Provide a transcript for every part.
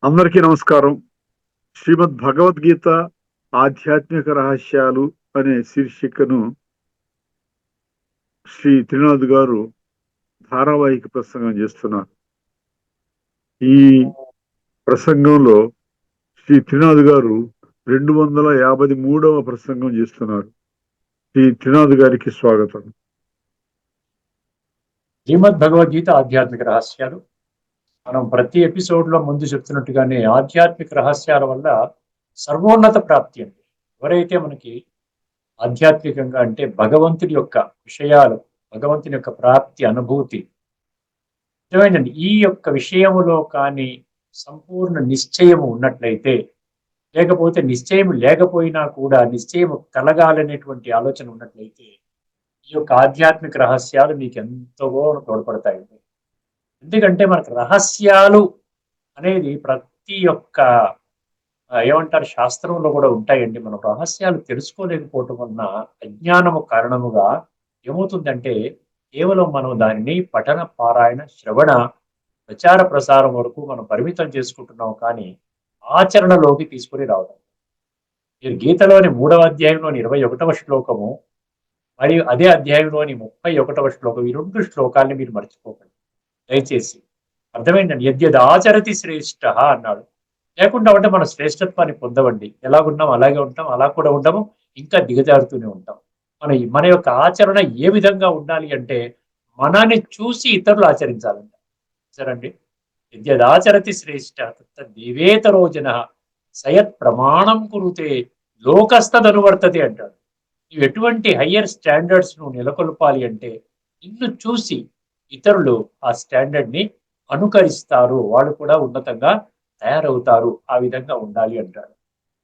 అందరికీ నమస్కారం. శ్రీమద్ భగవద్గీత ఆధ్యాత్మిక రహస్యాలు అనే శీర్షికను శ్రీ త్రినాథ్ గారు ధారావాహిక ప్రసంగం చేస్తున్నారు. ఈ ప్రసంగంలో శ్రీ త్రినాథ్ గారు 253వ ప్రసంగం చేస్తున్నారు. శ్రీ త్రినాథ్ గారికి స్వాగతం. శ్రీమద్ భగవద్గీత ఆధ్యాత్మిక రహస్యాలు. మనం ప్రతి ఎపిసోడ్ లో ముందు చెప్తున్నట్టుగానే ఆధ్యాత్మిక రహస్యాల వల్ల సర్వోన్నత ప్రాప్తి అండి. ఎవరైతే మనకి ఆధ్యాత్మికంగా అంటే భగవంతుడి యొక్క విషయాలు, భగవంతుని యొక్క ప్రాప్తి అనుభూతి నిజమేనండి, ఈ యొక్క విషయములో కానీ సంపూర్ణ నిశ్చయము ఉన్నట్లయితే, లేకపోతే నిశ్చయం లేకపోయినా కూడా నిశ్చయం కలగాలనేటువంటి ఆలోచన ఉన్నట్లయితే, ఈ యొక్క ఆధ్యాత్మిక రహస్యాలు మీకు ఎంతో తోడ్పడతాయండి. ఎందుకంటే మనకు రహస్యాలు అనేది ప్రతి ఒక్క ఏమంటారు శాస్త్రంలో కూడా ఉంటాయండి. మనం రహస్యాలు తెలుసుకోలేకపోవటం వలన అజ్ఞానము కారణముగా ఏమవుతుందంటే, కేవలం మనం దానిని పఠన పారాయణ శ్రవణ ప్రచార ప్రసారం వరకు మనం పరిమితం చేసుకుంటున్నాం, కానీ ఆచరణలోకి తీసుకుని రావడం. మీరు గీతలోని 3వ అధ్యాయంలోని 21వ శ్లోకము మరియు అదే అధ్యాయంలోని 31వ శ్లోకం, ఈ 2 శ్లోకాల్ని మీరు మర్చిపోకండి దయచేసి. అర్థమైందండి. యద్యద్ ఆచరతి శ్రేష్ఠ అన్నాడు. లేకుండా ఉంటే మనం శ్రేష్ఠత్వాన్ని పొందవండి. ఎలాగున్నాం అలాగే ఉంటాం, అలా కూడా ఉండము, ఇంకా దిగజారుతూనే ఉంటాం. మన యొక్క ఆచరణ ఏ విధంగా ఉండాలి అంటే, మనని చూసి ఇతరులు ఆచరించాలంట. సరండి. యద్యదాచరతి శ్రేష్ఠ దేవేతరో జన సయత్ ప్రమాణం కురుతే లోకస్తదనువర్తతే అంటాడు. నువ్వు ఎటువంటి హయ్యర్ స్టాండర్డ్స్ నువ్వు నెలకొల్పాలి అంటే, నిన్ను చూసి ఇతరులు ఆ స్టాండర్డ్ ని అనుకరిస్తారు, వాళ్ళు కూడా ఉన్నతంగా తయారవుతారు. ఆ విధంగా ఉండాలి అంటాడు.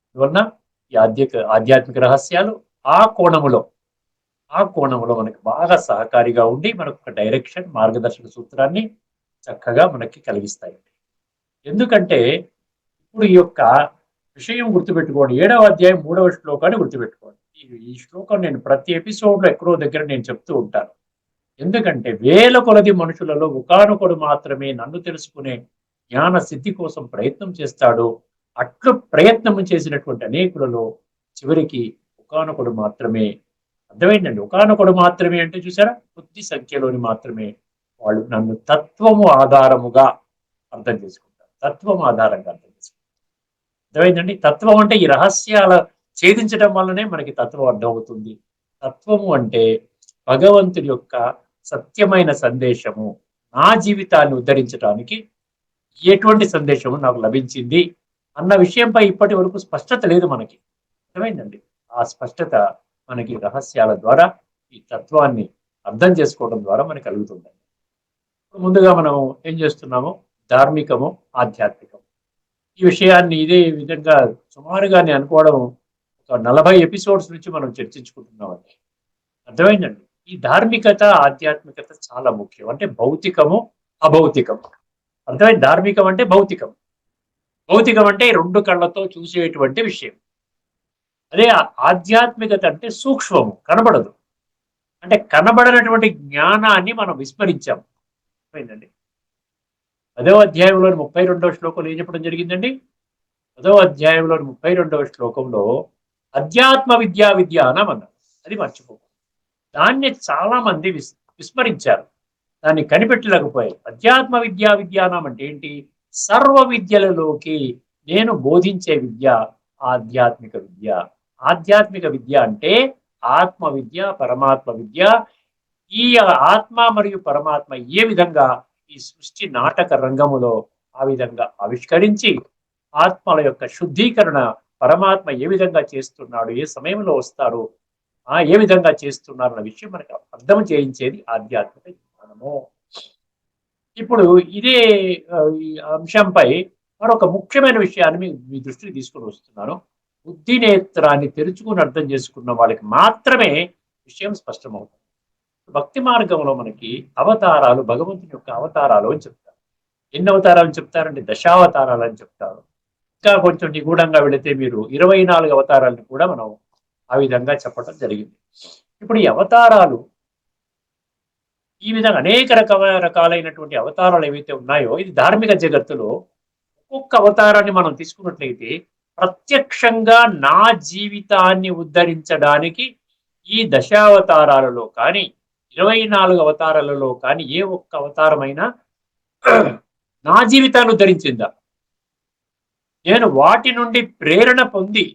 అందువలన ఈ ఆధ్యాత్మిక రహస్యాలు ఆ కోణములో మనకి బాగా సహకారిగా ఉండి మనకు ఒక డైరెక్షన్, మార్గదర్శక సూత్రాన్ని చక్కగా మనకి కలిగిస్తాయండి. ఎందుకంటే ఇప్పుడు ఈ యొక్క విషయం గుర్తుపెట్టుకోండి. 7వ అధ్యాయం 3వ శ్లోకాన్ని గుర్తుపెట్టుకోండి. ఈ శ్లోకం నేను ప్రతి ఎపిసోడ్ లో ఎక్కడో దగ్గర నేను చెప్తూ ఉంటాను. ఎందుకంటే వేల కొలది మనుషులలో ఒకానొకడు మాత్రమే నన్ను తెలుసుకునే జ్ఞాన సిద్ధి కోసం ప్రయత్నం చేస్తాడు. అట్లు ప్రయత్నం చేసినటువంటి అనేకులలో చివరికి ఒకానొకడు మాత్రమే, అర్థమైందండి, ఒకానొకడు మాత్రమే అంటే చూసారా, కొద్ది సంఖ్యలోని మాత్రమే వాళ్ళు నన్ను తత్వము ఆధారముగా అర్థం చేసుకుంటారు. తత్వం ఆధారంగా అర్థం చేసుకుంటారు. అర్థమైందండి. తత్వం అంటే ఈ రహస్యాల ఛేదించడం వల్లనే మనకి తత్వం అర్థమవుతుంది. తత్వము అంటే భగవంతుడి యొక్క సత్యమైన సందేశము, నా జీవితాన్ని ఉద్ధరించడానికి ఎటువంటి సందేశము నాకు లభించింది అన్న విషయంపై ఇప్పటి వరకు స్పష్టత లేదు మనకి. అర్థమైందండి. ఆ స్పష్టత మనకి రహస్యాల ద్వారా, ఈ తత్వాన్ని అర్థం చేసుకోవడం ద్వారా మనకి కలుగుతుందండి. ముందుగా మనం ఏం చేస్తున్నాము, ధార్మికము, ఆధ్యాత్మికము, ఈ విషయాన్ని ఇదే విధంగా సుమారుగా నేను అనుకోవడం ఒక 40 ఎపిసోడ్స్ నుంచి మనం చర్చించుకుంటున్నామండి. అర్థమైందండి. ఈ ధార్మికత, ఆధ్యాత్మికత చాలా ముఖ్యం. అంటే భౌతికము, అభౌతికము. అర్థమైంది. ధార్మికం అంటే భౌతికం, భౌతికం అంటే 2 కళ్ళతో చూసేటువంటి విషయం. అదే ఆధ్యాత్మికత అంటే సూక్ష్మము, కనబడదు. అంటే కనబడనటువంటి జ్ఞానాన్ని మనం విస్మరించాం. అర్థమైందండి. 10వ అధ్యాయంలోని 32వ శ్లోకంలో ఏం చెప్పడం జరిగిందండి? 10వ అధ్యాయంలోని 32వ శ్లోకంలో అధ్యాత్మ విద్యానం అన్నారు. అది మర్చిపోకూడదు. దాన్ని చాలా మంది విస్మరించారు, దాన్ని కనిపెట్టలేకపోయారు. అధ్యాత్మ విద్యానం అంటే ఏంటి? సర్వ విద్యలలోకి నేను బోధించే విద్య ఆధ్యాత్మిక విద్య. ఆధ్యాత్మిక విద్య అంటే ఆత్మ విద్య, పరమాత్మ విద్య. ఈ ఆత్మ మరియు పరమాత్మ ఏ విధంగా ఈ సృష్టి నాటక రంగములో ఆ విధంగా ఆవిష్కరించి ఆత్మల యొక్క శుద్ధీకరణ పరమాత్మ ఏ విధంగా చేస్తున్నాడు, ఏ సమయంలో వస్తారు, ఏ విధంగా చేస్తున్నారు అన్న విషయం మనకు అర్థం చేయించేది ఆధ్యాత్మిక జ్ఞానము. ఇప్పుడు ఇదే అంశంపై మరొక ముఖ్యమైన విషయాన్ని మీ దృష్టికి తీసుకుని వస్తున్నాను. బుద్ధి నేత్రాన్ని తెరుచుకుని అర్థం చేసుకున్న వాళ్ళకి మాత్రమే విషయం స్పష్టమవుతుంది. భక్తి మార్గంలో మనకి అవతారాలు, భగవంతుని యొక్క అవతారాలు అని చెప్తారు. ఎన్ని అవతారాలు చెప్తారంటే దశావతారాలు అని చెప్తారు. ఇంకా కొంచెం నిగూఢంగా వెళితే మీరు 24 అవతారాలను కూడా మనం ఆ విధంగా చెప్పడం జరిగింది. ఇప్పుడు ఈ అవతారాలు, ఈ విధంగా అనేక రకాలైనటువంటి అవతారాలు ఏవైతే ఉన్నాయో, ఇది ధార్మిక జగత్తులో ఒక్కొక్క అవతారాన్ని మనం తీసుకున్నట్లయితే ప్రత్యక్షంగా నా జీవితాన్ని ఉద్ధరించడానికి ఈ దశావతారాలలో కానీ 24 అవతారాలలో కానీ ఏ ఒక్క అవతారమైనా నా జీవితాన్ని ఉద్ధరించిందా? నేను వాటి నుండి ప్రేరణ పొంది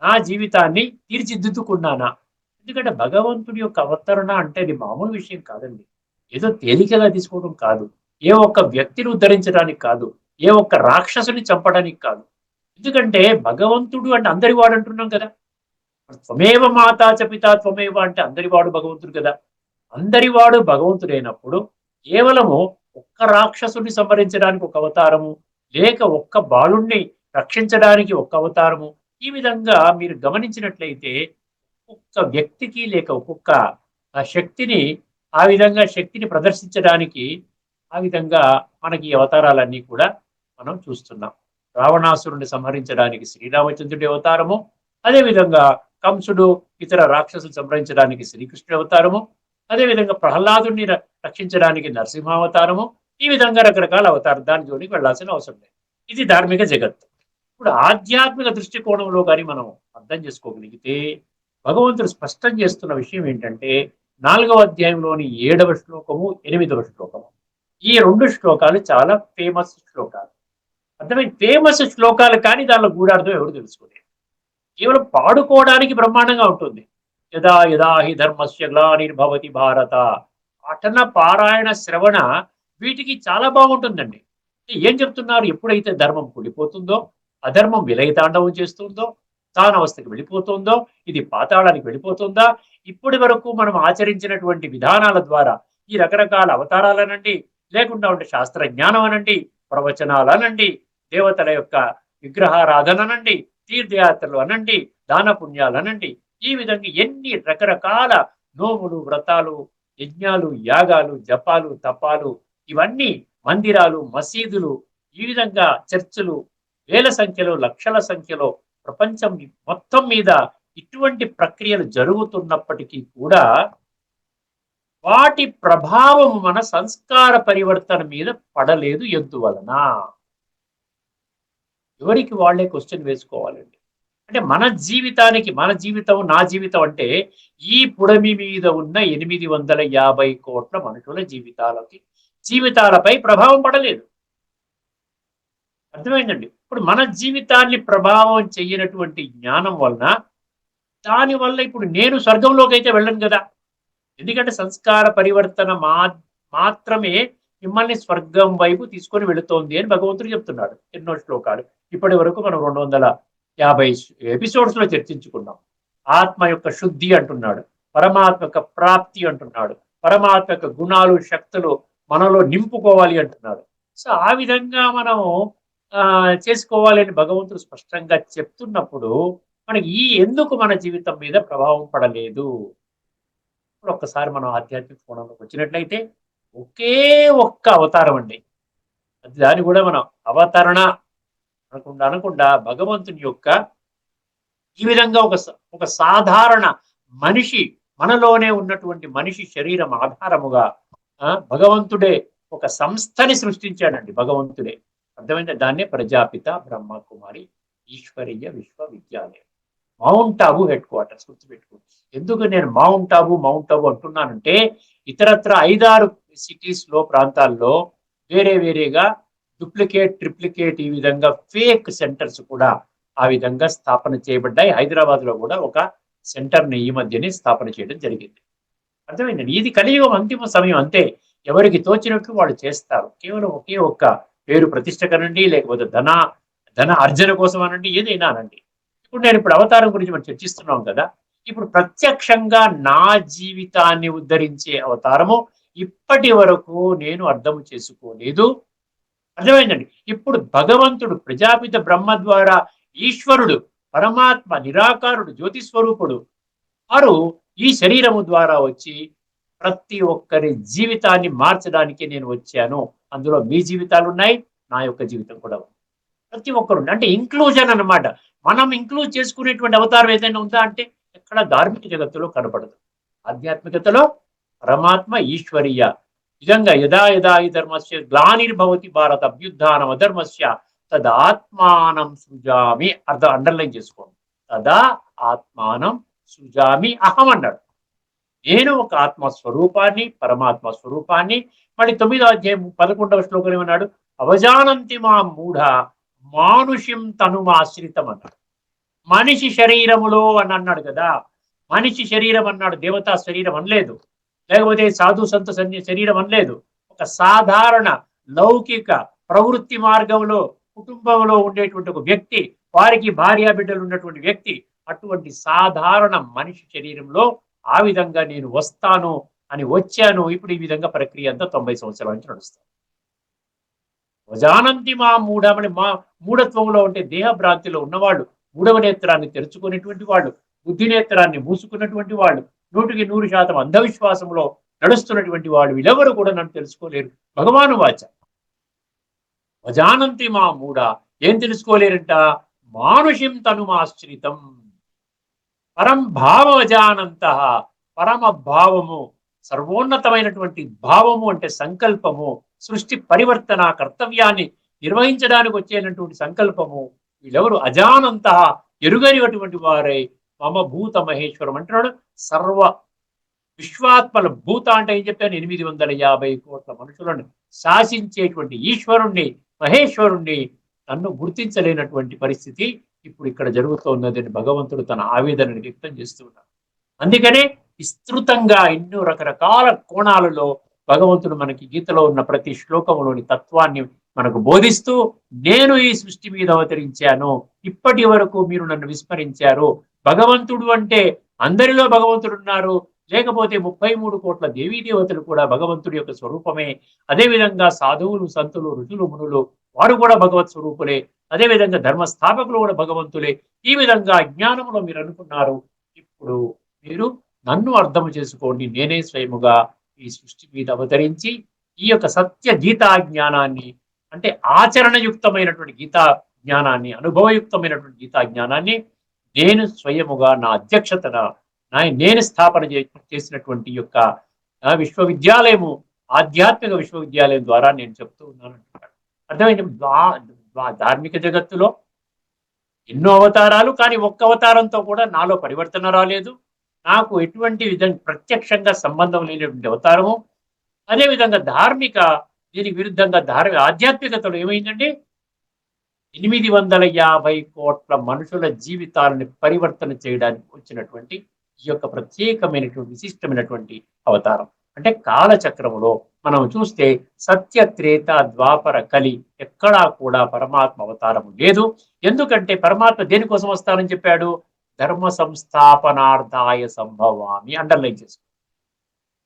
నా జీవితాన్ని తీర్చిదిద్దుకున్నానా? ఎందుకంటే భగవంతుడి యొక్క అవతరణ అంటే అది మామూలు విషయం కాదండి. ఏదో తేలికగా తీసుకోవడం కాదు. ఏ ఒక్క వ్యక్తిని ఉద్ధరించడానికి కాదు. ఏ ఒక్క రాక్షసుని చంపడానికి కాదు. ఎందుకంటే భగవంతుడు అంటే అందరి వాడు అంటున్నాం కదా! త్వమేవ మాతా చ పితా త్వమేవ అంటే అందరి వాడు భగవంతుడు కదా! అందరి వాడు భగవంతుడైనప్పుడు కేవలము ఒక్క రాక్షసుని సంహరించడానికి ఒక అవతారము, లేక ఒక్క బాలుణ్ణి రక్షించడానికి ఒక్క అవతారము. ఈ విధంగా మీరు గమనించినట్లయితే ఒక్కొక్క వ్యక్తికి లేక ఒక్కొక్క శక్తిని ఆ విధంగా శక్తిని ప్రదర్శించడానికి ఆ విధంగా మనకి ఈ అవతారాలన్నీ కూడా మనం చూస్తున్నాం. రావణాసురుని సంహరించడానికి శ్రీరామచంద్రుడి అవతారము, అదేవిధంగా కంసుడు ఇతర రాక్షసులు సంహరించడానికి శ్రీకృష్ణుడి అవతారము, అదేవిధంగా ప్రహ్లాదుని రక్షించడానికి నరసింహావతారము. ఈ విధంగా రకరకాల అవతారం, దాని జోలికి వెళ్లాల్సిన అవసరం లేదు. ఇది ధార్మిక జగత్తు. ఇప్పుడు ఆధ్యాత్మిక దృష్టికోణంలో కానీ మనం అర్థం చేసుకోగలిగితే భగవంతుడు స్పష్టం చేస్తున్న విషయం ఏంటంటే 4వ అధ్యాయంలోని 7వ శ్లోకము 8వ శ్లోకము, ఈ 2 శ్లోకాలు చాలా ఫేమస్ శ్లోకాలు. అర్థమైంది? ఫేమస్ శ్లోకాలు కానీ దానిలో గూఢార్థం ఎవరు తెలుసుకోలేదు. కేవలం పాడుకోవడానికి బ్రహ్మాండంగా ఉంటుంది. యదా యదా హి ధర్మస్య గ్లానిర్భవతి భారత, పఠన పారాయణ శ్రవణ వీటికి చాలా బాగుంటుందండి. ఏం చెప్తున్నారు? ఎప్పుడైతే ధర్మం కూలిపోతుందో, అధర్మం విలయతాండవం చేస్తుందో, స్థానవస్థకి వెళ్ళిపోతుందో, ఇది పాతాళానికి వెళ్ళిపోతుందా, ఇప్పటి వరకు మనం ఆచరించినటువంటి విధానాల ద్వారా ఈ రకరకాల అవతారాలనండి, లేకుండా ఉంటే శాస్త్ర జ్ఞానం అనండి, ప్రవచనాలనండి, దేవతల యొక్క విగ్రహారాధననండి, తీర్థయాత్రలు అనండి, దాన పుణ్యాలు అనండి, ఈ విధంగా ఎన్ని రకరకాల నోములు, వ్రతాలు, యజ్ఞాలు, యాగాలు, జపాలు, తపాలు, ఇవన్నీ మందిరాలు, మసీదులు, ఈ విధంగా చర్చలు వేల సంఖ్యలో, లక్షల సంఖ్యలో ప్రపంచం మొత్తం మీద ఇటువంటి ప్రక్రియలు జరుగుతున్నప్పటికీ కూడా వాటి ప్రభావం మన సంస్కార పరివర్తన మీద పడలేదు. ఎందువలన? ఎవరికి వాళ్ళే క్వశ్చన్ వేసుకోవాలండి. అంటే మన జీవితానికి, మన జీవితం నా జీవితం అంటే ఈ పుడమి మీద ఉన్న 850 కోట్ల మనుషుల జీవితాలపై ప్రభావం పడలేదు. అర్థమైందండి? ఇప్పుడు మన జీవితాన్ని ప్రభావం చెయ్యనటువంటి జ్ఞానం వలన, దానివల్ల ఇప్పుడు నేను స్వర్గంలోకి అయితే వెళ్ళను కదా. ఎందుకంటే సంస్కార పరివర్తన మాత్రమే మిమ్మల్ని స్వర్గం వైపు తీసుకొని వెళుతోంది అని భగవంతుడు చెప్తున్నాడు. ఎన్నో శ్లోకాలు ఇప్పటి వరకు మనం 250 ఎపిసోడ్స్ లో చర్చించుకున్నాం. ఆత్మ యొక్క శుద్ధి అంటున్నాడు, పరమాత్మ యొక్క ప్రాప్తి అంటున్నాడు, పరమాత్మ యొక్క గుణాలు, శక్తులు మనలో నింపుకోవాలి అంటున్నాడు. సో ఆ విధంగా మనం చేసుకోవాలి అని భగవంతుడు స్పష్టంగా చెప్తున్నప్పుడు మనకి ఎందుకు మన జీవితం మీద ప్రభావం పడలేదు? ఇప్పుడు ఒక్కసారి మనం ఆధ్యాత్మిక కోణంలోకి వచ్చినట్లయితే ఒకే ఒక్క అవతారం అండి, దాన్ని కూడా మనం అవతరణ అనకుండా భగవంతుని యొక్క ఈ విధంగా ఒక సాధారణ మనిషి, మనలోనే ఉన్నటువంటి మనిషి శరీరం ఆధారముగా భగవంతుడే ఒక సంస్థని సృష్టించాడండి. భగవంతుడే. అర్థమైంది? దాన్నే ప్రజాపిత బ్రహ్మ కుమారి ఈశ్వరీయ విశ్వవిద్యాలయం, మౌంట్ ఆబు హెడ్ క్వార్టర్స్. గుర్తుపెట్టుకో. ఎందుకు నేను మౌంట్ ఆబు అంటున్నానంటే ఇతరత్ర 5-6 సిటీస్ లో, ప్రాంతాల్లో వేరేగా డూప్లికేట్, ట్రిప్లికేట్, ఈ విధంగా ఫేక్ సెంటర్స్ కూడా ఆ విధంగా స్థాపన చేయబడ్డాయి. హైదరాబాద్ లో కూడా ఒక సెంటర్ ని ఈ మధ్యనే స్థాపన చేయడం జరిగింది. అర్థమైందండి? ఇది కలియుగం అంతిమ సమయం, అంతే. ఎవరికి తోచినట్లు వాళ్ళు చేస్తారు. కేవలం ఒకే ఒక్క పేరు ప్రతిష్ట కనండి, లేకపోతే ధన అర్జన కోసం అనండి, ఏదైనా అనండి. ఇప్పుడు అవతారం గురించి మనం చర్చిస్తున్నాం కదా. ఇప్పుడు ప్రత్యక్షంగా నా జీవితాన్ని ఉద్ధరించే అవతారము ఇప్పటి వరకు నేను అర్థం చేసుకోలేదు. అర్థమైందండి? ఇప్పుడు భగవంతుడు ప్రజాపిత బ్రహ్మ ద్వారా ఈశ్వరుడు, పరమాత్మ, నిరాకారుడు, జ్యోతి స్వరూపుడు వారు ఈ శరీరము ద్వారా వచ్చి ప్రతి ఒక్కరి జీవితాన్ని మార్చడానికి నేను వచ్చాను. అందులో మీ జీవితాలు ఉన్నాయి, నా యొక్క జీవితం కూడా ఉంది. ప్రతి ఒక్కరు అంటే ఇంక్లూజన్ అన్నమాట. మనం ఇంక్లూడ్ చేసుకునేటువంటి అవతారం ఏదైనా ఉందా అంటే ఎక్కడ ధార్మిక జగత్తులో కనపడదు. ఆధ్యాత్మికతలో పరమాత్మ, ఈశ్వరీయ నిజంగా యదా యదా ఈ ధర్మస్య గ్లానిర్భవతి భారత అభ్యుత్థానం అధర్మస్య తదాత్మానం సృజామి, అర్థం అండర్లైన్ చేసుకోండి. తదా ఆత్మానం సృజామి అహం అన్నాడు. నేను ఒక ఆత్మస్వరూపాన్ని, పరమాత్మ స్వరూపాన్ని. మళ్ళీ 9వ అధ్యాయం 11వ శ్లోకం ఏమన్నాడు? అవజానంతి మా మూఢ మానుషిం తనుమాశ్రితం అన్నాడు. మనిషి శరీరములో అని అన్నాడు కదా. మనిషి శరీరం అన్నాడు, దేవతా శరీరం అనలేదు, లేకపోతే సాధు సంత శరీరం అనలేదు. ఒక సాధారణ లౌకిక ప్రవృత్తి మార్గంలో కుటుంబంలో ఉండేటువంటి ఒక వ్యక్తి, వారికి భార్యా బిడ్డలు ఉన్నటువంటి వ్యక్తి, అటువంటి సాధారణ మనిషి శరీరంలో ఆ విధంగా నేను వస్తాను అని వచ్చాను. ఇప్పుడు ఈ విధంగా ప్రక్రియ అంతా 90 సంవత్సరాల నుంచి నడుస్తాను. వజానంతి మా మూఢమని, మా మూఢత్వంలో ఉంటే దేహభ్రాంతిలో ఉన్నవాళ్ళు, మూడవ నేత్రాన్ని తెరుచుకునేటువంటి వాళ్ళు, బుద్ధి నేత్రాన్ని మూసుకున్నటువంటి వాళ్ళు, 100% అంధవిశ్వాసంలో నడుస్తున్నటువంటి వాళ్ళు, వీళ్ళెవరు కూడా నన్ను తెలుసుకోలేరు. భగవాను వాచ వజానంతి మా మూఢ, ఏం తెలుసుకోలేరంట? మానుషిం తనుమాశ్రితం పరం భావవజానంత, పరమ భావము, సర్వోన్నతమైనటువంటి భావము అంటే సంకల్పము, సృష్టి పరివర్తన కర్తవ్యాన్ని నిర్వహించడానికి వచ్చేటటువంటి సంకల్పము. వీళ్ళెవరు? అజానంత, ఎరుగనిటువంటి వారై మమ భూత మహేశ్వరం అంటున్నాడు. సర్వ విశ్వాత్మల భూత అంటే ఏం చెప్పాను? 850 కోట్ల మనుషులను శాసించేటువంటి ఈశ్వరుణ్ణి, మహేశ్వరుణ్ణి నన్ను గుర్తించలేనటువంటి పరిస్థితి ఇప్పుడు ఇక్కడ జరుగుతున్నదని భగవంతుడు తన ఆవేదనని వ్యక్తం చేస్తున్నాడు. అందుకనే విస్తృతంగా ఎన్నో రకరకాల కోణాలలో భగవంతుడు మనకి గీతలో ఉన్న ప్రతి శ్లోకంలోని తత్వాన్ని మనకు బోధిస్తూ, నేను ఈ సృష్టి మీద అవతరించాను, ఇప్పటి వరకు మీరు నన్ను విస్మరించారు. భగవంతుడు అంటే అందరిలో భగవంతుడు ఉన్నారు, లేకపోతే 33 కోట్ల దేవీ దేవతలు కూడా భగవంతుడి యొక్క స్వరూపమే. అదేవిధంగా సాధువులు, సంతులు, ఋషులు, మునులు వారు కూడా భగవత్ స్వరూపులే. అదేవిధంగా ధర్మస్థాపకులు కూడా భగవంతులే. ఈ విధంగా అజ్ఞానంలో మీరు అనుకున్నారు. ఇప్పుడు మీరు నన్ను అర్థం చేసుకోండి. నేనే స్వయముగా ఈ సృష్టి మీద అవతరించి ఈ యొక్క సత్య గీతా జ్ఞానాన్ని, అంటే ఆచరణయుక్తమైనటువంటి గీతా జ్ఞానాన్ని, అనుభవయుక్తమైనటువంటి గీతా జ్ఞానాన్ని నేను స్వయముగా నా అధ్యక్షతన నేను స్థాపన చేసినటువంటి యొక్క విశ్వవిద్యాలయము, ఆధ్యాత్మిక విశ్వవిద్యాలయం ద్వారా నేను చెప్తూ ఉన్నాను అంటున్నాడు. అర్థమైంది? ధార్మిక జగత్తులో ఎన్నో అవతారాలు, కానీ ఒక్క అవతారంతో కూడా నాలో పరివర్తన రాలేదు. నాకు ఎటువంటి విధంగా ప్రత్యక్షంగా సంబంధం లేనటువంటి అవతారము. అదేవిధంగా ధార్మిక, దీనికి విరుద్ధంగా ఆధ్యాత్మికతలో ఏమైందండి? 850 కోట్ల మనుషుల జీవితాలను పరివర్తన చేయడానికి వచ్చినటువంటి ఈ యొక్క ప్రత్యేకమైనటువంటి విశిష్టమైనటువంటి అవతారం. అంటే కాలచక్రములో మనం చూస్తే సత్య, త్రేత, ద్వాపర, కలి ఎక్కడా కూడా పరమాత్మ అవతారము లేదు. ఎందుకంటే పరమాత్మ దేనికోసం వస్తానని చెప్పాడు? ధర్మ సంస్థాపనార్థాయ సంభవామి. అండర్లైన్ చేసుకో.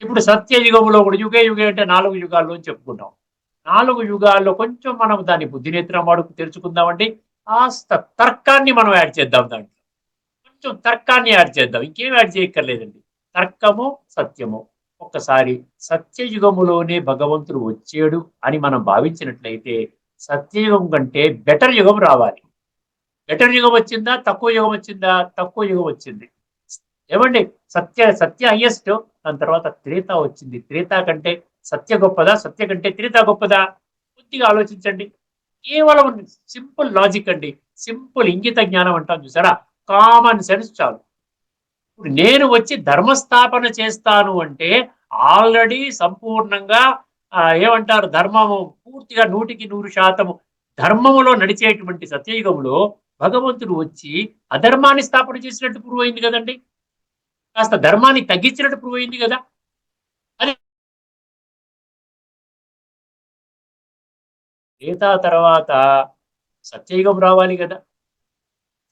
ఇప్పుడు సత్యయుగంలో కూడా యుగే యుగే అంటే 4 యుగాల్లో చెప్పుకుంటాం. 4 యుగాల్లో కొంచెం మనం దాన్ని బుద్ధినేత్రం వాడుకు తెరుచుకుందామండి. కాస్త తర్కాన్ని మనం యాడ్ చేద్దాం, దాంట్లో కొంచెం తర్కాన్ని యాడ్ చేద్దాం, ఇంకేం యాడ్ చేయక్కర్లేదండి. తర్కము, సత్యము. ఒక్కసారి సత్యయుగములోనే భగవంతుడు వచ్చాడు అని మనం భావించినట్లయితే సత్యయుగం కంటే బెటర్ యుగం రావాలి. బెటర్ యుగం వచ్చిందా? తక్కువ యుగం వచ్చిందా? తక్కువ యుగం వచ్చింది. ఏమండి? సత్య హైయెస్ట్, దాని తర్వాత త్రేత వచ్చింది. త్రేత కంటే సత్య గొప్పదా? సత్య కంటే త్రేత గొప్పదా? కొద్దిగా ఆలోచించండి. కేవలం సింపుల్ లాజిక్ అండి, సింపుల్ ఇంగిత జ్ఞానం అంటాం చూసారా, కామన్ సెన్స్ చాలు. ఇప్పుడు నేను వచ్చి ధర్మస్థాపన చేస్తాను అంటే ఆల్రెడీ సంపూర్ణంగా ఏమంటారు, ధర్మము పూర్తిగా 100% ధర్మములో నడిచేటువంటి సత్యయుగంలో భగవంతుడు వచ్చి అధర్మాన్ని స్థాపన చేసినట్టు ప్రూవ్ అయింది కదండి. కాస్త ధర్మాన్ని తగ్గించినట్టు ప్రూవ్ అయింది కదా. అది త్రేతా తర్వాత సత్యయుగం రావాలి కదా.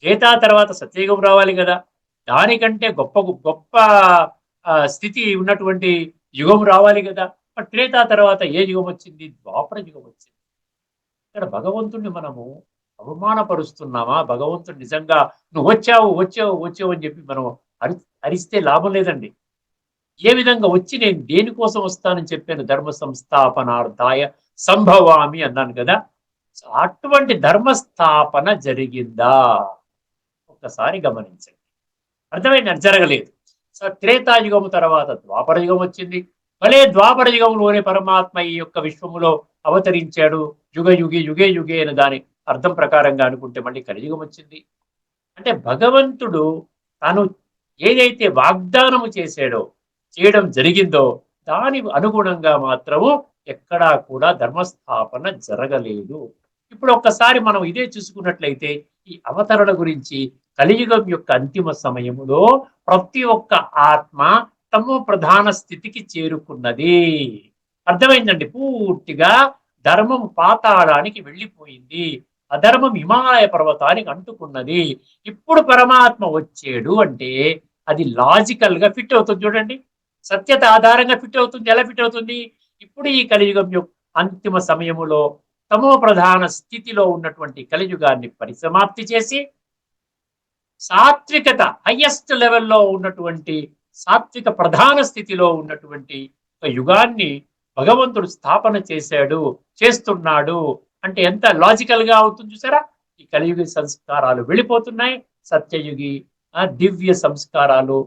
త్రేతా తర్వాత సత్యయుగం రావాలి కదా. దానికంటే గొప్ప గొప్ప స్థితి ఉన్నటువంటి యుగం రావాలి కదా. త్రేతా తర్వాత ఏ యుగం వచ్చింది? ద్వాపర యుగం వచ్చింది. ఇక్కడ భగవంతుడిని మనము అవమానపరుస్తున్నామా? భగవంతుడు నిజంగా నువ్వు వచ్చావు వచ్చావు వచ్చావు అని చెప్పి మనం అరిస్తే లాభం లేదండి. ఏ విధంగా వచ్చి నేను దేనికోసం వస్తానని చెప్పాను? ధర్మ సంస్థాపనార్థాయ సంభవామి అన్నాను కదా. అటువంటి ధర్మస్థాపన జరిగిందా? ఒక్కసారి గమనించండి. అర్థమైంది? జరగలేదు. సో త్రేతాయుగం తర్వాత ద్వాపర యుగం వచ్చింది. భలే ద్వాపర యుగంలోనే పరమాత్మ ఈ యొక్క విశ్వములో అవతరించాడు. యుగ యుగే యుగే యుగే అని దాని అర్థం ప్రకారంగా అనుకుంటే మళ్ళీ కలియుగం వచ్చింది. అంటే భగవంతుడు తాను ఏదైతే వాగ్దానము చేశాడో, చేయడం జరిగిందో దాని అనుగుణంగా మాత్రము ఎక్కడా కూడా ధర్మస్థాపన జరగలేదు. ఇప్పుడు ఒక్కసారి మనం ఇదే చూసుకున్నట్లయితే ఈ అవతరణ గురించి కలియుగం యొక్క అంతిమ సమయములో ప్రతి ఒక్క ఆత్మ తమో ప్రధాన స్థితికి చేరుకున్నది. అర్థమైందండి? పూర్తిగా ధర్మం పాతాళానికి వెళ్ళిపోయింది, అధర్మం హిమాలయ పర్వతానికి అంటుకున్నది. ఇప్పుడు పరమాత్మ వచ్చాడు అంటే అది లాజికల్ గా ఫిట్ అవుతుంది. చూడండి, సత్యత ఆధారంగా ఫిట్ అవుతుంది. ఎలా ఫిట్ అవుతుంది? ఇప్పుడు ఈ కలియుగం యొక్క అంతిమ సమయములో తమో ప్రధాన స్థితిలో ఉన్నటువంటి కలియుగాన్ని పరిసమాప్తి చేసి సాత్వికత హైయెస్ట్ లెవెల్లో ఉన్నటువంటి సాత్విక ప్రధాన స్థితిలో ఉన్నటువంటి ఒక యుగాన్ని భగవంతుడు స్థాపన చేశాడు, చేస్తున్నాడు అంటే ఎంత లాజికల్ గా అవుతుంది చూసారా? ఈ కలియుగ సంస్కారాలు వెళ్ళిపోతున్నాయి, సత్యయుగి దివ్య సంస్కారాలు,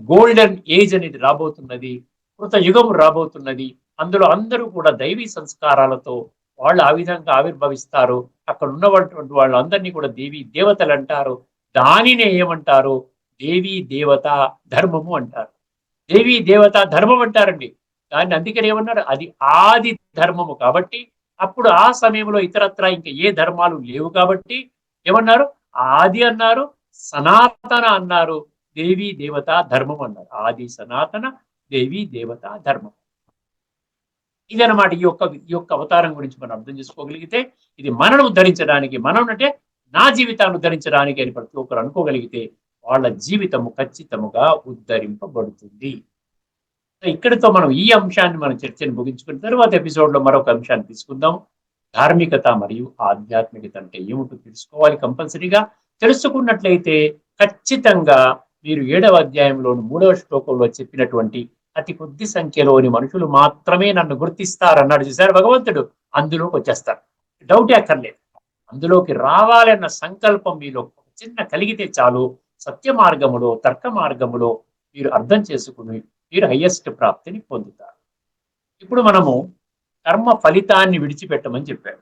గోల్డెన్ ఏజ్ అనేది రాబోతున్నది, కృత యుగం రాబోతున్నది. అందులో అందరూ కూడా దైవీ సంస్కారాలతో వాళ్ళు ఆ విధంగా ఆవిర్భవిస్తారు. అక్కడ ఉన్నటువంటి వాళ్ళందరినీ కూడా దేవీ దేవతలు అంటారు. దానినే ఏమంటారు? దేవీ దేవత ధర్మము అంటారు. దేవీ దేవత ధర్మం అంటారండి దాన్ని. అందుకని ఏమన్నారు? అది ఆది ధర్మము కాబట్టి అప్పుడు ఆ సమయంలో ఇతరత్ర ఇంకా ఏ ధర్మాలు లేవు కాబట్టి ఏమన్నారు? ఆది అన్నారు, సనాతన అన్నారు, దేవీ దేవత ధర్మం అన్నారు. ఆది సనాతన దేవీ దేవత ధర్మం. ఇదనమాట ఈ యొక్క అవతారం గురించి మనం అర్థం చేసుకోగలిగితే ఇది మనను ఉద్ధరించడానికి, మనం అంటే నా జీవితాన్ని ఉద్ధరించడానికి అని ప్రతి ఒక్కరు అనుకోగలిగితే వాళ్ళ జీవితము ఖచ్చితముగా ఉద్ధరింపబడుతుంది. ఇక్కడితో మనం ఈ అంశాన్ని మనం చర్చను ముగించుకున్న తర్వాత ఎపిసోడ్ లో మరొక అంశాన్ని తీసుకుందాం. ధార్మికత మరియు ఆధ్యాత్మికత అంటే ఏమిటో తెలుసుకోవాలి కంపల్సరీగా. తెలుసుకున్నట్లయితే ఖచ్చితంగా మీరు 7వ అధ్యాయంలోని 3వ శ్లోకంలో చెప్పినటువంటి అతి కొద్ది సంఖ్యలోని మనుషులు మాత్రమే నన్ను గుర్తిస్తారన్నాడు చూసారు భగవంతుడు. అందులోకి వచ్చేస్తారు, డౌటే అక్కర్లేదు. అందులోకి రావాలన్న సంకల్పం మీలో చిన్న కలిగితే చాలు, సత్య మార్గములో తర్క మార్గములో మీరు అర్థం చేసుకుని మీరు హయ్యెస్ట్ ప్రాప్తిని పొందుతారు. ఇప్పుడు మనము కర్మ ఫలితాన్ని విడిచిపెట్టమని చెప్పాడు.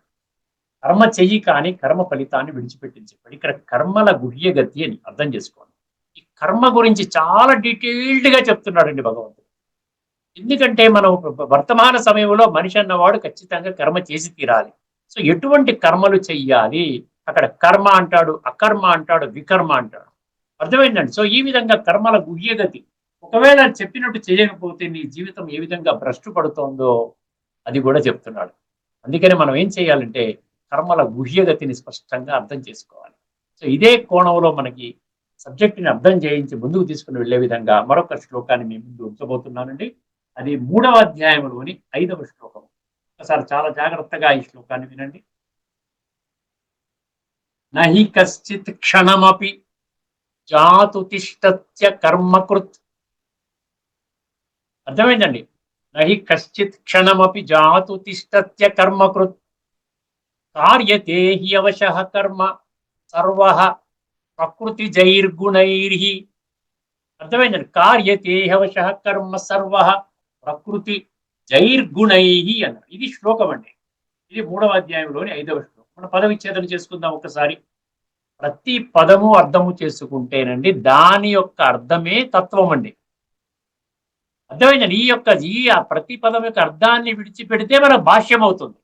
కర్మ చెయ్యి కానీ కర్మ ఫలితాన్ని విడిచిపెట్టని చెప్పాడు. ఇక్కడ కర్మల గుహ్యగతి అని అర్థం చేసుకోండి. ఈ కర్మ గురించి చాలా డీటెయిల్డ్ గా చెప్తున్నాడండి భగవంతుడు. ఎందుకంటే మనం వర్తమాన సమయంలో మనిషి అన్నవాడు ఖచ్చితంగా కర్మ చేసి తీరాలి. సో ఎటువంటి కర్మలు చెయ్యాలి? అక్కడ కర్మ అంటాడు, అకర్మ అంటాడు, వికర్మ అంటాడు. అర్థమైందండి? సో ఈ విధంగా కర్మల గుహ్యగతి, ఒకవేళ చెప్పినట్టు చేయకపోతే నీ జీవితం ఏ విధంగా భ్రష్టు పడుతోందో అది కూడా చెప్తున్నాడు. అందుకని మనం ఏం చేయాలంటే కర్మల గుహ్యగతిని స్పష్టంగా అర్థం చేసుకోవాలి. సో ఇదే కోణంలో మనకి సబ్జెక్టుని అర్థం చేయించి ముందుకు తీసుకుని వెళ్లే విధంగా మరొక శ్లోకాన్ని మీ ముందు ఉంచబోతున్నానండి. అది 3వ అధ్యాయంలోని 5వ శ్లోకం. ఒకసారి చాలా జాగ్రత్తగా ఈ శ్లోకాన్ని వినండి. నహి కశ్చిత్ క్షణమపి జాతు తిష్టత్య కర్మకృత్. అర్థమైందండి? నహి కశ్చిత్ క్షణమపి జాతు తిష్టత్య కర్మకృత్ కార్యతే హి అవశః కర్మ సర్వః ప్రకృతి జైర్గుణైర్హి. అర్థమైందండి? కార్యతే హి అవశః కర్మ సర్వః ప్రకృతి జైర్గుణైహి అన్నారు. ఇది శ్లోకం అండి. ఇది 3వ అధ్యాయంలోని 5వ శ్లోకం. మన పదవిచ్ఛేదన చేసుకుందాం ఒకసారి. ప్రతి పదము అర్థము చేసుకుంటేనండి దాని యొక్క అర్థమే తత్వం అండి. అర్థమైందండి? ఈ ప్రతి పదం యొక్క అర్థాన్ని విడిచిపెడితే మన భాష్యం అవుతుంది.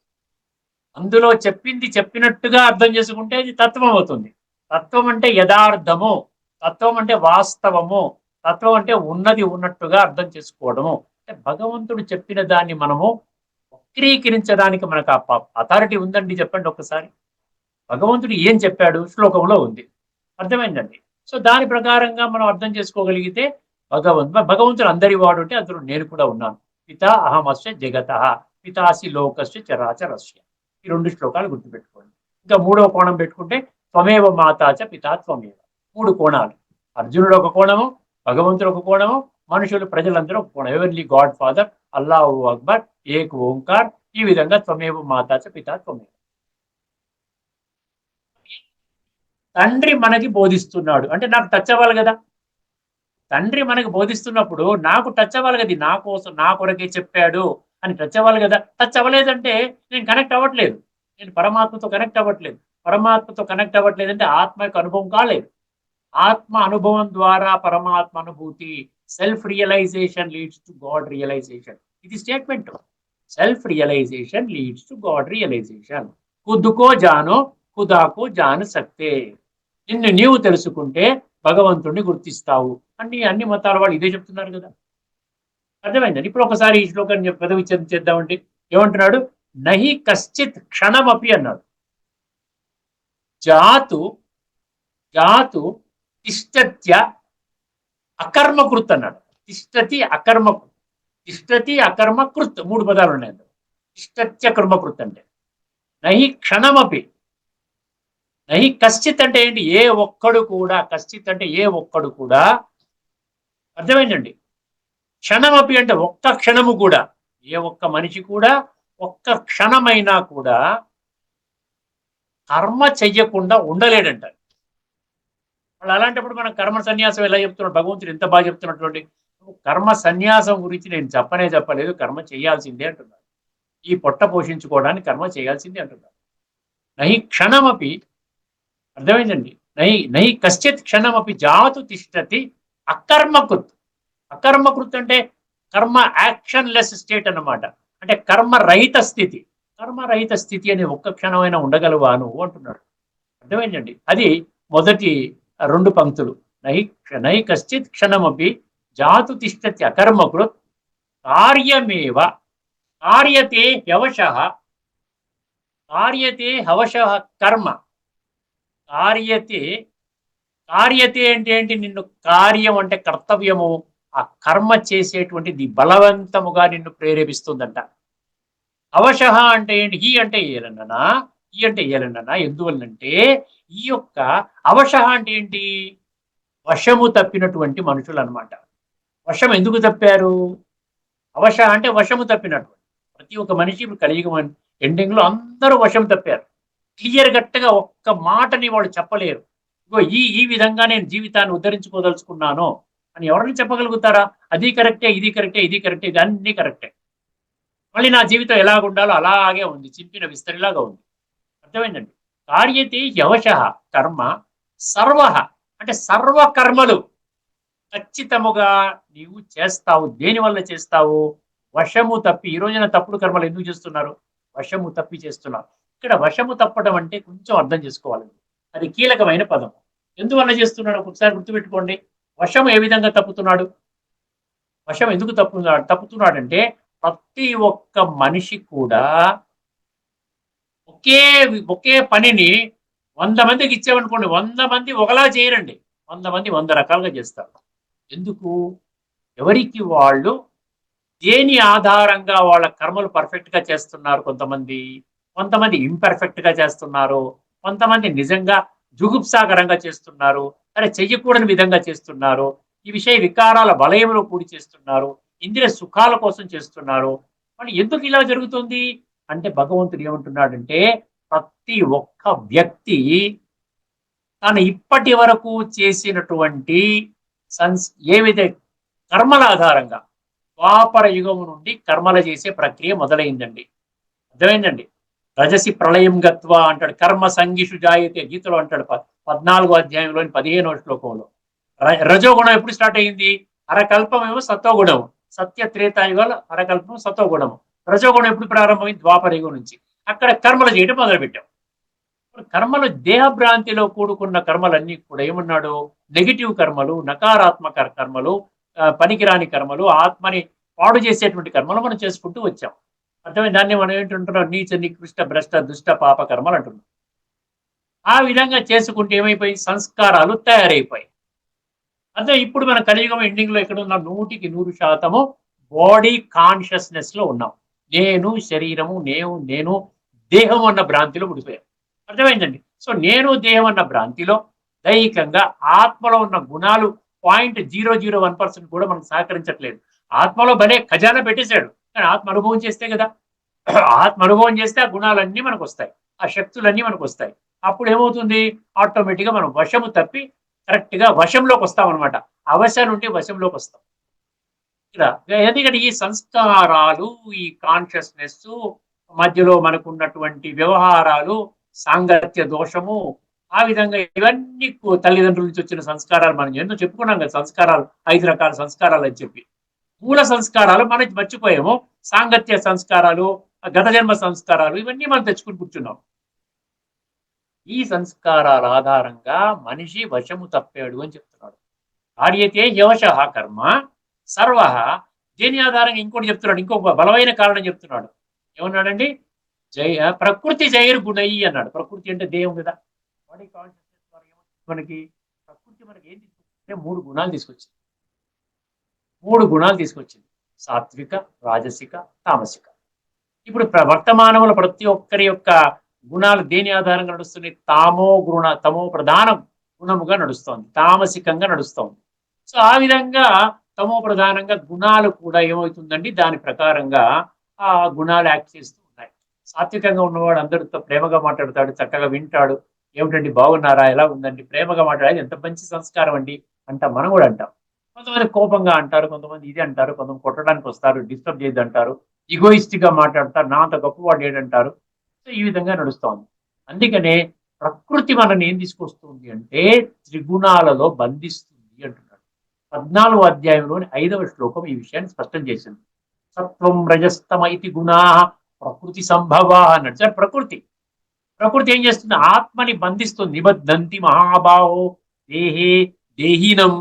అందులో చెప్పింది చెప్పినట్టుగా అర్థం చేసుకుంటే అది తత్వం అవుతుంది. తత్వం అంటే యథార్థము, తత్వం అంటే వాస్తవము, తత్వం అంటే ఉన్నది ఉన్నట్టుగా అర్థం చేసుకోవడము. అంటే భగవంతుడు చెప్పిన దాన్ని మనము వక్రీకరించడానికి మనకు అథారిటీ ఉందండి? చెప్పండి ఒక్కసారి. భగవంతుడు ఏం చెప్పాడు శ్లోకంలో ఉంది. అర్థమైందండి? సో దాని ప్రకారంగా మనం అర్థం చేసుకోగలిగితే భగవంతుడు అందరి వాడు అంటే అందులో నేను కూడా ఉన్నాను. పితా అహమస్య జగతః పితాసి లోకస్య చరాచరస్య. ఈ 2 శ్లోకాలు గుర్తుపెట్టుకోండి. ఇంకా 3వ కోణం పెట్టుకుంటే త్వమేవ మాతాచ పితా త్వమేవ. 3 కోణాలు. అర్జునుడు ఒక కోణము, భగవంతుడు ఒక కోణము, మనుషులు ప్రజలందరూ ఒక కోణం. ఎవరిలీ గాడ్ ఫాదర్, అల్లాహు అక్బర్, ఏక్ ఓంకార్. ఈ విధంగా త్వమేవ మాతాచ పితా త్వమేవ. తండ్రి మనకి బోధిస్తున్నాడు అంటే నాకు టచ్ అవ్వాలి కదా. తండ్రి మనకి బోధిస్తున్నప్పుడు నాకు టచ్ అవ్వాలి కదా. నా కోసం నా కొరకే చెప్పాడు అని టచ్ అవ్వాలి కదా. టచ్ అవ్వలేదంటే నేను కనెక్ట్ అవ్వట్లేదు, నేను పరమాత్మతో కనెక్ట్ అవ్వట్లేదు. పరమాత్మతో కనెక్ట్ అవ్వట్లేదంటే ఆత్మ యొక్క అనుభవం కాలేదు. ఆత్మ అనుభవం ద్వారా పరమాత్మ అనుభూతి. Self realization leads to God realization. ఇది statement. Self realization leads to God realization. ఖుద్కో జానో ఖుదాకో జాన సక్తే. నిన్ను నీవు తెలుసుకుంటే భగవంతుడిని గుర్తిస్తావు. అన్ని మతాల వాళ్ళు ఇదే చెప్తున్నారు కదా. అర్థమైందండి. ఇప్పుడు ఒకసారి ఈ శ్లోకాన్ని పెదవి చేద్దామండి. ఏమంటున్నాడు? నహి కశ్చిత్ క్షణమపి అన్నాడు. జాతు జాతు తిష్టత్య అకర్మకృత్ అన్నాడు. తిష్టతి అకర్మకృత్. తిష్టతి అకర్మకృత్ 3 పదాలు ఉన్నాయి. తిష్టత్య కర్మకృత్ అంటే నహి క్షణమపి. నహి కశ్చిత్ అంటే ఏంటి? ఏ ఒక్కడు కూడా. కశ్చిత్ అంటే ఏ ఒక్కడు కూడా. అర్థమైందండి. క్షణమపి అంటే ఒక్క క్షణము కూడా. ఏ ఒక్క మనిషి కూడా ఒక్క క్షణమైనా కూడా కర్మ చెయ్యకుండా ఉండలేడంట. వాళ్ళు అలాంటప్పుడు మనం కర్మ సన్యాసం ఎలా చెప్తున్నాడు? భగవంతుడు ఎంత బాగా చెప్తున్నటువంటి కర్మ సన్యాసం గురించి నేను చెప్పలేదు. కర్మ చేయాల్సిందే అంటున్నాడు. ఈ పొట్ట పోషించుకోవడానికి కర్మ చేయాల్సిందే అంటున్నాడు. నహి క్షణమపి. అర్థమైందండి. నహి కశ్చిత్ క్షణమపి జాతు తిష్టతి అకర్మకృత్. అకర్మకృత్ అంటే కర్మ యాక్షన్ లెస్ స్టేట్ అన్నమాట. అంటే కర్మరహిత స్థితి. కర్మరహిత స్థితి అనే ఒక్క క్షణమైనా ఉండగలవా నువ్వు అంటున్నాడు. అర్థమైందండి. అది మొదటి 2 పంక్తులు. నహి కశ్చిత్ క్షణమపి జాతు తిష్టతి అకర్మకృత్ కార్యమేవ కార్యతే హ్యవశః. కార్యతే హవశః కర్మ. కార్యతే అంటే ఏంటి? నిన్ను కార్యం అంటే కర్తవ్యము. ఆ కర్మ చేసేటువంటిది బలవంతముగా నిన్ను ప్రేరేపిస్తుందంట. అవశః అంటే ఏంటి? ఈ అంటే ఏలన్ననా. ఎందువల్లంటే ఈ యొక్క అవశః అంటే ఏంటి? వశము తప్పినటువంటి మనుషులు అన్నమాట. వశం ఎందుకు తప్పారు? అవశ అంటే వశము తప్పినటువంటి. ప్రతి ఒక్క మనిషి ఇప్పుడు కలియుగం ఎండింగ్ లో అందరూ వశం తప్పారు. క్లియర్ కట్గా ఒక్క మాటని వాళ్ళు చెప్పలేరు. ఇగో ఈ విధంగా నేను జీవితాన్ని ఉద్ధరించుకోదలుచుకున్నాను అని ఎవరిని చెప్పగలుగుతారా? అది కరెక్టే, ఇది కరెక్టే, ఇది కరెక్టే, ఇది అన్ని కరెక్టే. మళ్ళీ నా జీవితం ఎలాగుండాలో అలాగే ఉంది. చింపిన విస్తరిలాగా ఉంది. అర్థమైందండి. కార్యతే యవశః కర్మ సర్వ అంటే సర్వ కర్మలు ఖచ్చితముగా నీవు చేస్తావు. దేని వల్ల చేస్తావు? వశము తప్పి. ఈ రోజున తప్పుడు కర్మలు ఎందుకు చేస్తున్నారు? వశము తప్పి చేస్తున్నారు. ఇక్కడ వశము తప్పడం అంటే కొంచెం అర్థం చేసుకోవాలి. అది కీలకమైన పదం. ఎందువల్ల చేస్తున్నాడు ఒకసారి గుర్తుపెట్టుకోండి. వశము ఏ విధంగా తప్పుతున్నాడు? వశం ఎందుకు తప్పుతున్నాడంటే ప్రతి ఒక్క మనిషి కూడా ఒకే పనిని 100 మందికి ఇచ్చామనుకోండి, 100 మంది ఒకలా చేయరండి. 100 మంది 100 రకాలుగా చేస్తారు. ఎందుకు? ఎవరికి వాళ్ళు దేని ఆధారంగా వాళ్ళ కర్మలు పర్ఫెక్ట్ గా చేస్తున్నారు. కొంతమంది ఇంపర్ఫెక్ట్ గా చేస్తున్నారు. కొంతమంది నిజంగా జుగుప్సాకరంగా చేస్తున్నారు. అరే చెయ్యకూడని విధంగా చేస్తున్నారు. ఈ విషయ వికారాల వలయంలో కూడి చేస్తున్నారు. ఇంద్రియ సుఖాల కోసం చేస్తున్నారు. మరి ఎందుకు ఇలా జరుగుతుంది అంటే భగవంతుడు ఏమంటున్నాడంటే ప్రతి ఒక్క వ్యక్తి తను ఇప్పటి వరకు చేసినటువంటి ఏవైతే కర్మల ఆధారంగా ద్వాపర యుగము నుండి కర్మలు చేసే ప్రక్రియ మొదలైందండి. అర్థమైందండి. రజసి ప్రళయం గత్వా అంటాడు. కర్మ సంగిషు జాయతే గీతలో అంటాడు 14వ అధ్యాయంలోని 15వ శ్లోకంలో. రజోగుణం ఎప్పుడు స్టార్ట్ అయింది? అరకల్పం ఏమో సత్వగుణము. సత్య త్రేతాయుగాలు అరకల్పం సత్వగుణము. రజోగుణం ఎప్పుడు ప్రారంభమైంది? ద్వాపర యుగం నుంచి. అక్కడ కర్మలు చేయడం మొదలుపెట్టాం. కర్మలు దేహభ్రాంతిలో కూడుకున్న కర్మలన్నీ కూడా ఏమన్నాడు? నెగిటివ్ కర్మలు, నకారాత్మక కర్మలు, పనికిరాని కర్మలు, ఆత్మని పాడు చేసేటువంటి కర్మలు మనం చేసుకుంటూ వచ్చాం. అర్థమైంది. దాన్ని మనం ఏంటంటున్నాం? నీచ నికృష్ట భ్రష్ట దుష్ట పాప కర్మలు అంటున్నాం. ఆ విధంగా చేసుకుంటే ఏమైపోయి? సంస్కారాలు తయారైపోయి. అంటే ఇప్పుడు మన కలియుగం ఎండింగ్ లో ఎక్కడ ఉన్నాం? 100% బాడీ కాన్షియస్నెస్ లో ఉన్నాం. నేను శరీరము, నేను దేహం అన్న భ్రాంతిలో ఉడిపోయాం. అర్థమైందండి. సో నేను దేహం అన్న భ్రాంతిలో దైహికంగా ఆత్మలో ఉన్న గుణాలు 0.001% కూడా మనకు సహకరించట్లేదు. ఆత్మలో భలే ఖజానా పెట్టేశాడు. కానీ ఆత్మ అనుభవం చేస్తే కదా. ఆత్మ అనుభవం చేస్తే ఆ గుణాలన్నీ మనకు వస్తాయి, ఆ శక్తులన్నీ మనకు వస్తాయి. అప్పుడు ఏమవుతుంది? ఆటోమేటిక్గా మనం వశము తప్పి కరెక్ట్ గా వశంలోకి వస్తాం అనమాట. అవశ నుండి వశంలోకి వస్తాం. ఎందుకంటే ఈ సంస్కారాలు, ఈ కాన్షియస్నెస్ మధ్యలో మనకున్నటువంటి వ్యవహారాలు సాంగత్య దోషము, ఆ విధంగా ఇవన్నీ తల్లిదండ్రుల నుంచి వచ్చిన సంస్కారాలు. మనం ఎన్నో చెప్పుకున్నాం కదా సంస్కారాలు, 5 రకాల సంస్కారాలు అని చెప్పి. మూల సంస్కారాలు మనం మర్చిపోయాము. సాంగత్య సంస్కారాలు, గత జన్మ సంస్కారాలు, ఇవన్నీ మనం తెచ్చుకుని కూర్చున్నాం. ఈ సంస్కారాల ఆధారంగా మనిషి వశము తప్పాడు అని చెప్తున్నాడు. కార్యతే హ్యవశః కర్మ సర్వ. దీని ఆధారంగా ఇంకోటి చెప్తున్నాడు, ఇంకొక బలమైన కారణం చెప్తున్నాడు. ఏమన్నాడండి? ప్రకృతి జైర్గుణై అన్నాడు. ప్రకృతి అంటే దేహం కదా. బాడీ కాన్షియస్నెస్ ద్వారా మనకి ప్రకృతి మనకి ఏం తీసుకొచ్చింది? 3 గుణాలు తీసుకొచ్చింది. 3 గుణాలు తీసుకొచ్చింది: సాత్విక, రాజసిక, తామసిక. ఇప్పుడు వర్తమానంలో ప్రతి ఒక్కరి యొక్క గుణాలు దేని ఆధారంగా నడుస్తున్నాయి? తమో ప్రధాన గుణముగా నడుస్తోంది, తామసికంగా నడుస్తోంది. సో ఆ విధంగా తమో ప్రధానంగా గుణాలు కూడా ఏమవుతుందండి, దాని ప్రకారంగా ఆ గుణాలు యాక్ట్ చేస్తూ ఉన్నాయి. సాత్వికంగా ఉన్నవాడు అందరితో ప్రేమగా మాట్లాడతాడు, చక్కగా వింటాడు. ఏమిటండి బాగున్నారా, ఎలా ఉందండి, ప్రేమగా మాట్లాడేది ఎంత మంచి సంస్కారం అండి అంటాం, మనం కూడా అంటాం. కొంతమంది కోపంగా అంటారు, కొంతమంది ఇది అంటారు, కొంతమంది కొట్టడానికి వస్తారు, డిస్టర్బ్ చేయద్దు అంటారు, ఈగోయిస్టిక్ గా మాట్లాడతారు, నా అంత గొప్పవాడు ఏడంటారు. సో ఈ విధంగా నడుస్తోంది. అందుకనే ప్రకృతి మనల్ని ఏం తీసుకొస్తుంది అంటే త్రిగుణాలలో బంధిస్తుంది అంటున్నాడు. 14వ అధ్యాయంలోని 5వ శ్లోకం ఈ విషయాన్ని స్పష్టం చేసింది. సత్వం రజస్తమ ఇతి గుణా ప్రకృతి సంభవ అన్నాడు. సార్ ప్రకృతి ఏం చేస్తుంది? ఆత్మని బంధిస్తుంది. నిబద్ధంతి మహాబాహో దేహే దేహీనం